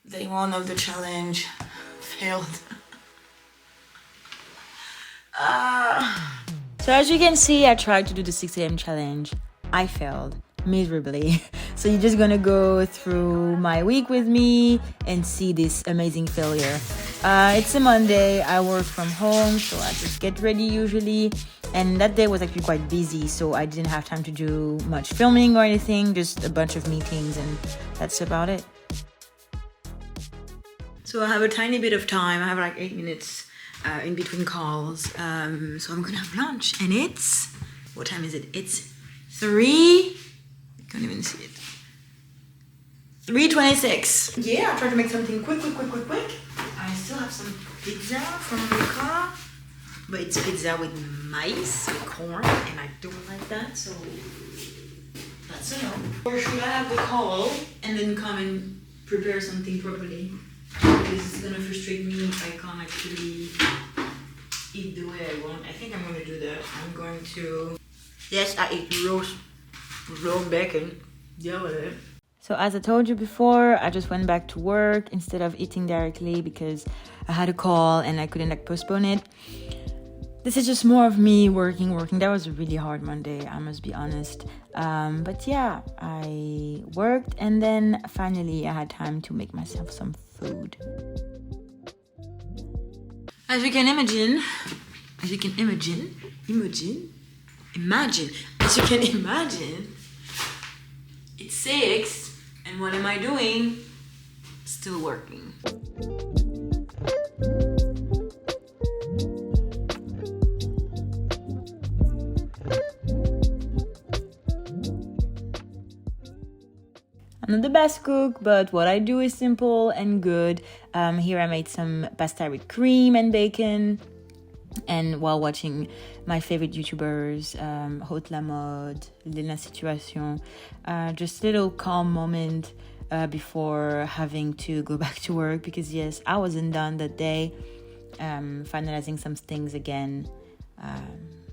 Day one of the challenge failed. So as you can see, I tried to do the 6 a.m. challenge. I failed miserably. So you're just gonna go through my week with me and see this amazing failure. It's a Monday, I work from home, so I just get ready usually. And that day was actually quite busy, so I didn't have time to do much filming or anything, just a bunch of meetings, and that's about it. So I have a tiny bit of time. I have like 8 minutes in between calls. So I'm gonna have lunch, and it's, what time is it? It's 3, I can't even see it. 3:26. Yeah, I tried to make something quick. I still have some pizza from the car, but it's pizza with maize, with corn, and I don't like that, so that's a no. Or should I have the call and then come and prepare something properly? Because it's gonna frustrate me if I can't actually eat the way I want. I think I'm gonna do that. I'm going to... Yes, I eat raw bacon. Deal with it. So as I told you before, I just went back to work instead of eating directly because I had a call and I couldn't postpone it. This is just more of me working. That was a really hard Monday, I must be honest. But yeah, I worked and then finally I had time to make myself some food. As you can imagine, it's 6, and what am I doing? Still working. I'm not the best cook, but what I do is simple and good. Here I made some pasta with cream and bacon. And while watching my favorite YouTubers, Haute la Mode, Lena Situation, just a little calm moment before having to go back to work. Because yes, I wasn't done that day, finalizing some things again.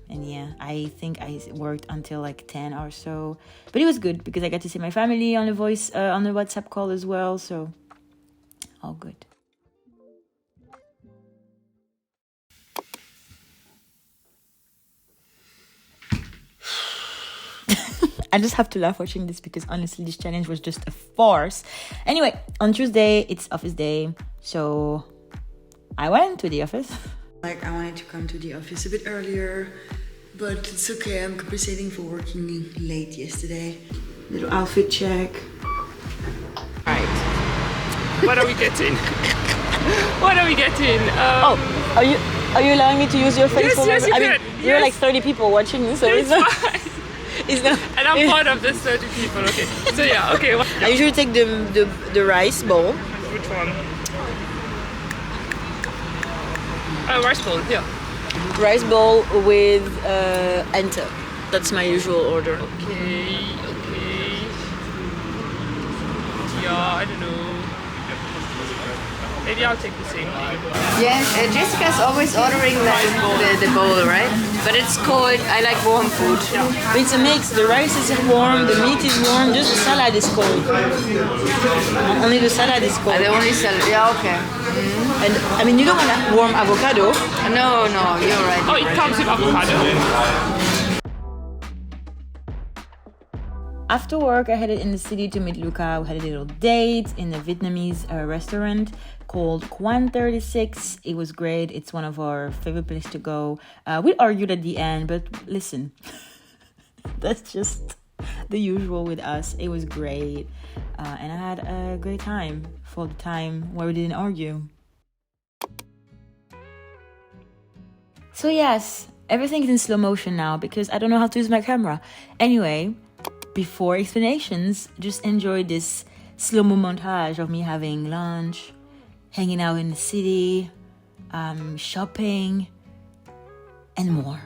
And yeah, I think I worked until like 10 or so. But it was good because I got to see my family on the WhatsApp call as well. So all good. I just have to laugh watching this because honestly this challenge was just a farce. Anyway, on Tuesday it's office day, so I went to the office. Like I wanted to come to the office a bit earlier, but it's okay, I'm compensating for working late yesterday. Little outfit check. Right. What are we getting? What are we getting? Are you allowing me to use your face? Yes, you I can. mean, there are like 30 people watching, so It's fine. It's not. And I'm part of this 30 people, okay. So yeah, okay. I usually take the rice bowl. Which one? Rice bowl, yeah. Rice bowl with enter. That's my usual order. Okay. Yeah, I don't know. Maybe I'll take the same thing. Yeah, Jessica's always ordering the bowl, right? But it's cold. I like warm food. But it's a mix. The rice is warm, the meat is warm, just the salad is cold. Only the salad is cold. The only salad. Yeah, okay. Mm-hmm. And I mean, you don't want a warm avocado. No, you're right. Oh, it comes with avocado. After work, I headed in the city to meet Luca. We had a little date in a Vietnamese restaurant called Quan 36. It was great. It's one of our favorite places to go. We argued at the end, but listen, that's just the usual with us. It was great. And I had a great time for the time where we didn't argue. So yes, everything is in slow motion now because I don't know how to use my camera. Anyway, before explanations, just enjoy this slow-mo montage of me having lunch, hanging out in the city, shopping, and more.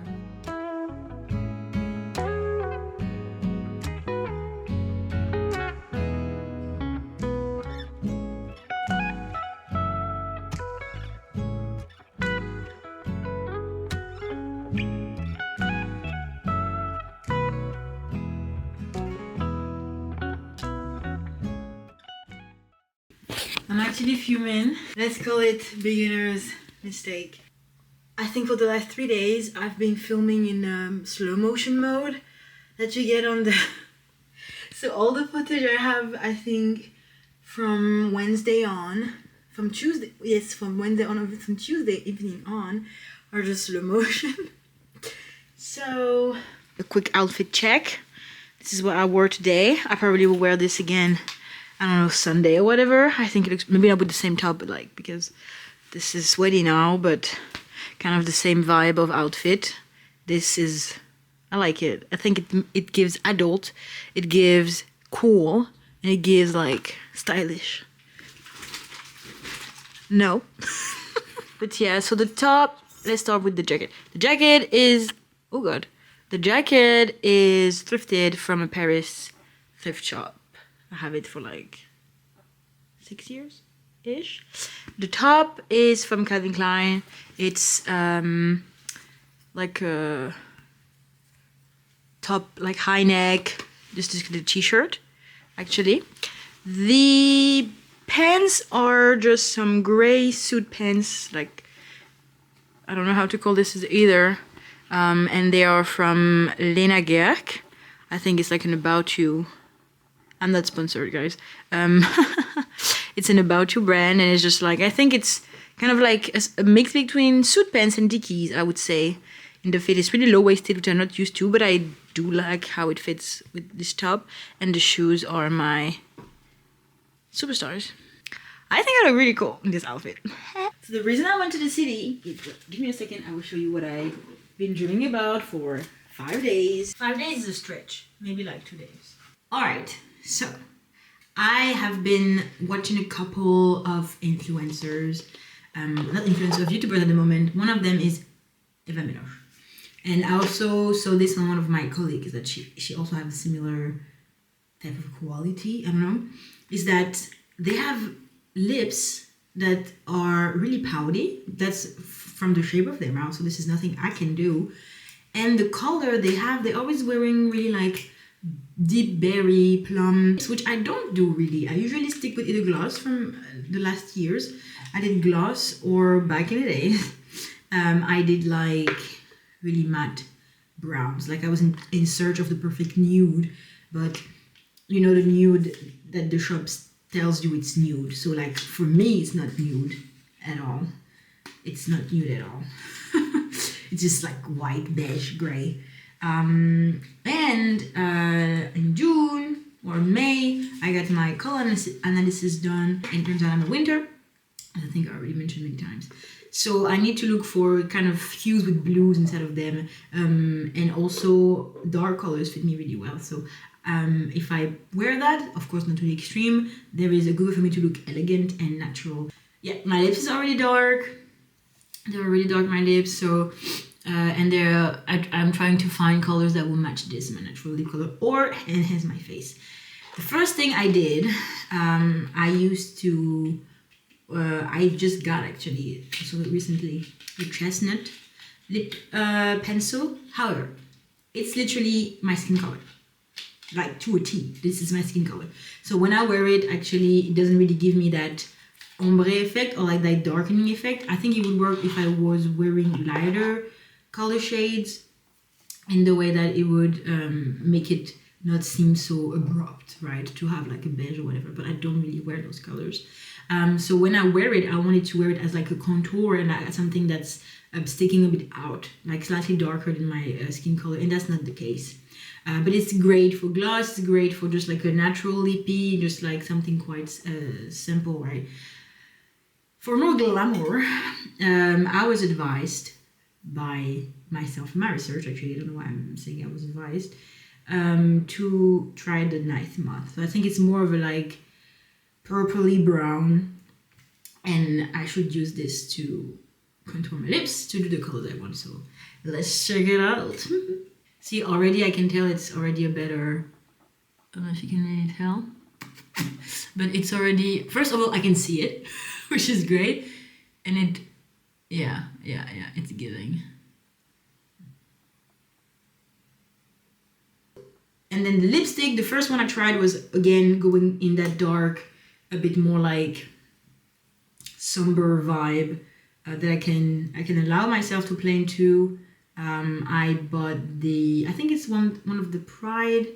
I'm actually fuming. Let's call it beginner's mistake. I think for the last 3 days I've been filming in slow motion mode that you get on the... So all the footage I have, I think, from Wednesday on, from Tuesday, yes, from Wednesday on, from Tuesday evening on, are just slow motion. So, a quick outfit check. This is what I wore today. I probably will wear this again, I don't know, Sunday or whatever. I think it looks, maybe not with the same top, but like, because this is sweaty now, but kind of the same vibe of outfit. This is, I like it. I think it gives adult, it gives cool, and it gives like stylish. No. But yeah, so the top, let's start with the jacket. The jacket is, oh god. The jacket is thrifted from a Paris thrift shop. I have it for like 6 years-ish. The top is from Calvin Klein. It's like a top, like high neck, just the t-shirt, actually. The pants are just some gray suit pants, like, I don't know how to call this either. And they are from Lena Gerk. I think it's like an About You. I'm not sponsored, guys. It's an About You brand, and it's just like, I think it's kind of like a mix between suit pants and dickies, I would say. In the fit, it's really low-waisted, which I'm not used to, but I do like how it fits with this top. And the shoes are my superstars. I think I look really cool in this outfit. So the reason I went to the city is, give me a second, I will show you what I've been dreaming about for 5 days. 5 days is a stretch, maybe like 2 days. Alright, so I have been watching a couple of influencers, not influencers, YouTubers at the moment. One of them is Eva Miller. And I also saw this on one of my colleagues, that she also has a similar type of quality, I don't know, is that they have lips that are really pouty. That's from the shape of their mouth, so this is nothing I can do. And the color they have, they're always wearing really like deep berry, plum, which I don't do really. I usually stick with either gloss from the last years. I did gloss, or back in the days, I did like really matte browns. Like I was in search of the perfect nude, but you know, the nude that the shops tells you it's nude. So like for me, it's not nude at all. It's not nude at all. It's just like white, beige, gray. And in June or May, I got my color analysis done. And it turns out I'm a winter, as I think I already mentioned many times. So I need to look for kind of hues with blues instead of them. And also dark colors fit me really well. So if I wear that, of course not to the extreme, there is a good way for me to look elegant and natural. Yeah, my lips is already dark. They're already dark, my lips. So and I'm trying to find colors that will match this, my natural lip color, or enhance my face. The first thing I did, I just got actually so recently a chestnut lip pencil. However, it's literally my skin color, like to a T. This is my skin color. So when I wear it, actually, it doesn't really give me that ombre effect or like that darkening effect. I think it would work if I was wearing lighter color shades, in the way that it would make it not seem so abrupt, right? To have like a beige or whatever, but I don't really wear those colors. So when I wear it, I wanted to wear it as like a contour and like something that's sticking a bit out, like slightly darker than my skin color, and that's not the case. But it's great for gloss, it's great for just like a natural lippy, just like something quite simple, right? For more glamour, I was advised by myself, my research actually, I don't know why I'm saying I was advised, to try the ninth month. So I think it's more of a like purpley brown, and I should use this to contour my lips to do the colors I want. So let's check it out. See, already I can tell it's already a better, I don't know if you can really tell, but it's already, first of all, I can see it, which is great, and it, yeah, it's giving. And then the lipstick, the first one I tried was again going in that dark a bit more like somber vibe that I can allow myself to play into. I bought I think it's one of the Pride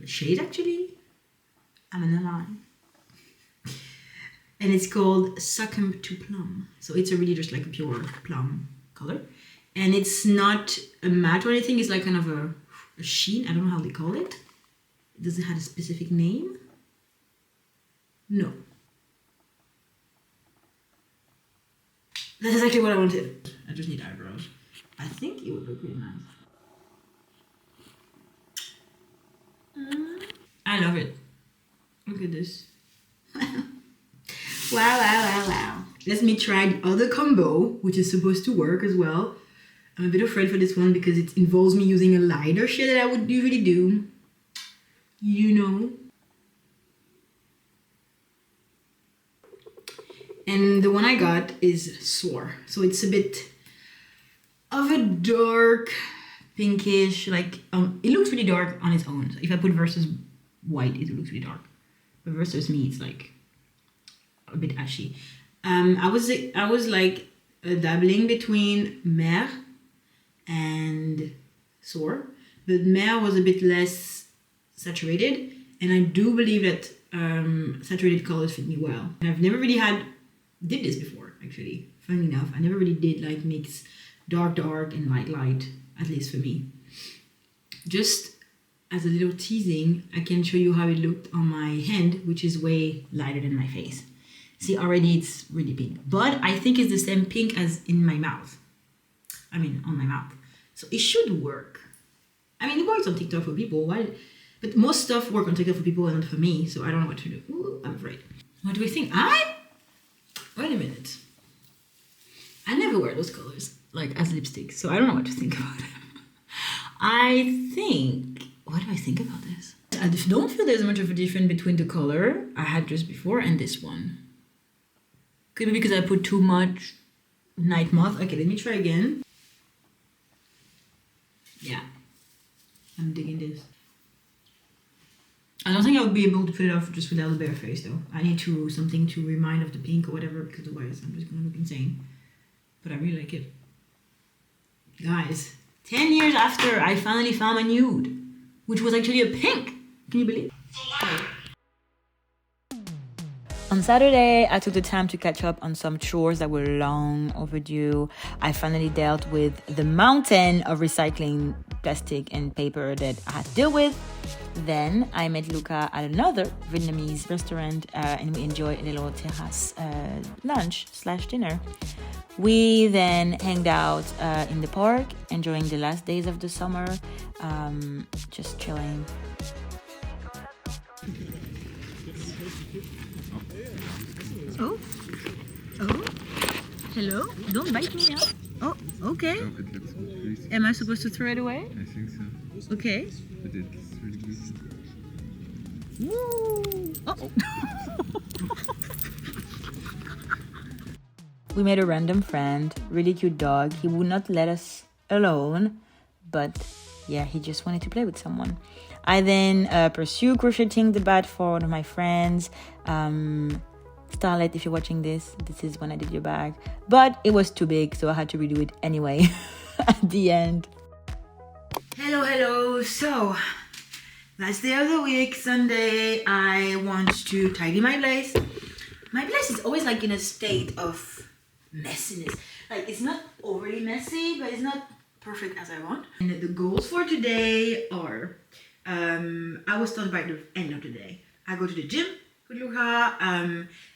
shade actually. I'm gonna lie. And it's called Succumb to Plum. So it's a really just like a pure plum color. And it's not a matte or anything, it's like kind of a sheen. I don't know how they call it. Does it have a specific name? No. That's exactly what I wanted. I just need eyebrows. I think it would look really nice. I love it. Look at this. Wow. Let me try the other combo, which is supposed to work as well. I'm a bit afraid for this one because it involves me using a lighter shade that I would usually do. You know. And the one I got is Soar. So it's a bit of a dark pinkish, like, it looks really dark on its own. So if I put versus white, it looks really dark. But versus me, it's like a bit ashy. I was like dabbling between Mer and Soar, but Mer was a bit less saturated, and I do believe that saturated colors fit me well. And I've never really did this before, actually. Funny enough, I never really did like mix dark and light, at least for me. Just as a little teasing, I can show you how it looked on my hand, which is way lighter than my face. See, already it's really pink, but I think it's the same pink as in my mouth. I mean, on my mouth. So it should work. I mean, it works on TikTok for people, but most stuff works on TikTok for people and not for me, so I don't know what to do. Ooh, I'm afraid. What do we think? Wait a minute. I never wear those colors, like as lipstick, so I don't know what to think about it. What do I think about this? I don't feel there's much of a difference between the color I had just before and this one. Could be because I put too much night moth. Okay, let me try again. Yeah, I'm digging this. I don't think I would be able to put it off just without a bare face though. I need something to remind of the pink or whatever, because otherwise I'm just gonna look insane. But I really like it. Guys, 10 years after I finally found my nude, which was actually a pink. Can you believe it? On Saturday, I took the time to catch up on some chores that were long overdue. I finally dealt with the mountain of recycling plastic and paper that I had to deal with. Then I met Luca at another Vietnamese restaurant and we enjoyed a little terrace lunch/dinner. We then hanged out in the park, enjoying the last days of the summer, just chilling. Oh, hello? Don't bite me, huh? Oh, okay. Am I supposed to throw it away? I think so. Okay. But it's really good. Woo! Oh. We made a random friend, really cute dog. He would not let us alone, but yeah, he just wanted to play with someone. I then pursued crocheting the bat for one of my friends. Starlet, if you're watching this is when I did your bag. But it was too big, so I had to redo it anyway at the end. Hello. So, last day of the week, Sunday, I want to tidy my place. My place is always like in a state of messiness. Like, it's not overly messy, but it's not perfect as I want. And the goals for today are, I will start by the end of the day. I go to the gym with Luca,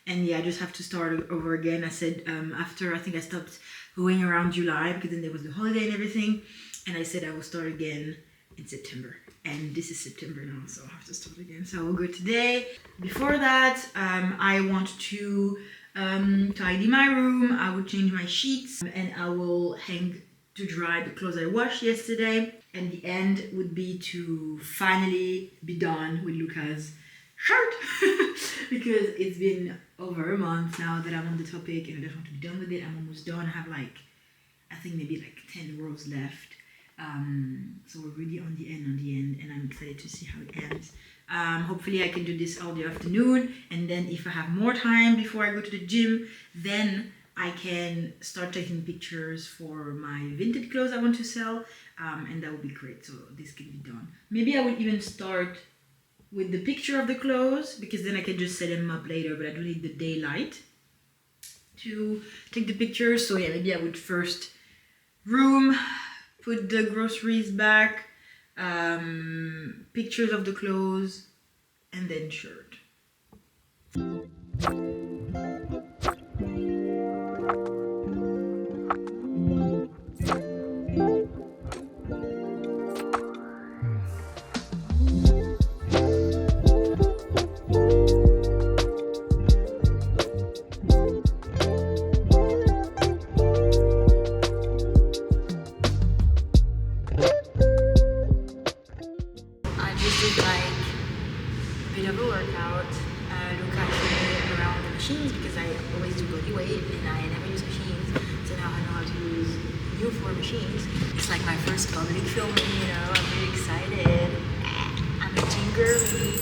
and yeah, I just have to start over again. I said after I think I stopped going around July because then there was the holiday and everything, and I said I will start again in September, and this is September now, so I have to start again. So I will go today. Before that, I want to tidy my room. I will change my sheets, and I will hang to dry the clothes I washed yesterday, and the end would be to finally be done with Luca's shirt because it's been over a month now that I'm on the topic and I just want to be done with it. I'm almost done. I have I think maybe 10 rows left. So we're really on the end, and I'm excited to see how it ends. Hopefully I can do this all the afternoon, and then if I have more time before I go to the gym, then I can start taking pictures for my vintage clothes I want to sell, and that would be great. So this can be done. Maybe I would even start with the picture of the clothes, because then I can just set them up later, but I don't need the daylight to take the pictures. So yeah, maybe I would first put the groceries back, pictures of the clothes, and then shirt. Bit of a workout, look actually around the machines, because I always do body weight and I never use machines, so now I know how to use new 4 machines. It's like my first public filming, you know, I'm really excited. I'm a gym girly.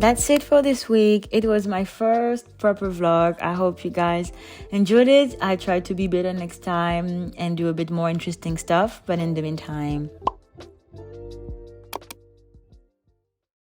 That's it for this week. It was my first proper vlog. I hope you guys enjoyed it. I try to be better next time and do a bit more interesting stuff. But in the meantime,